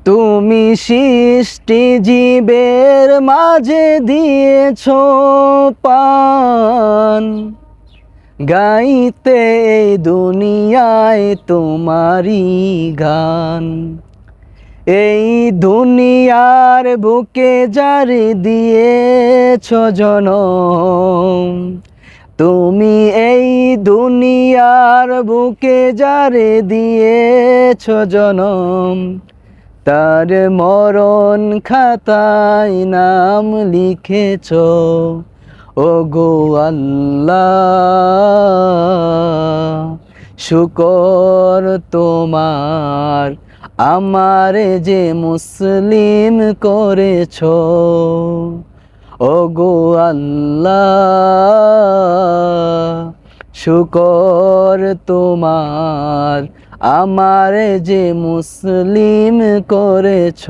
তুমি সৃষ্টি জীবের মাঝে দিয়েছ পান, গাইতে এই দুনিয়ায় তোমারই গান। এই দুনিয়ার বুকে যারে দিয়েছ জনম, তুমি এই দুনিয়ার বুকে যারে দিয়েছ জনম, তার মরণ খাতায় নাম লিখেছ ওগো আল্লাহ। শুকর তোমার আমারে যে মুসলিম করেছ ওগো আল্লাহ। শুকর তোমার আমারে যে মুসলিম করেছ।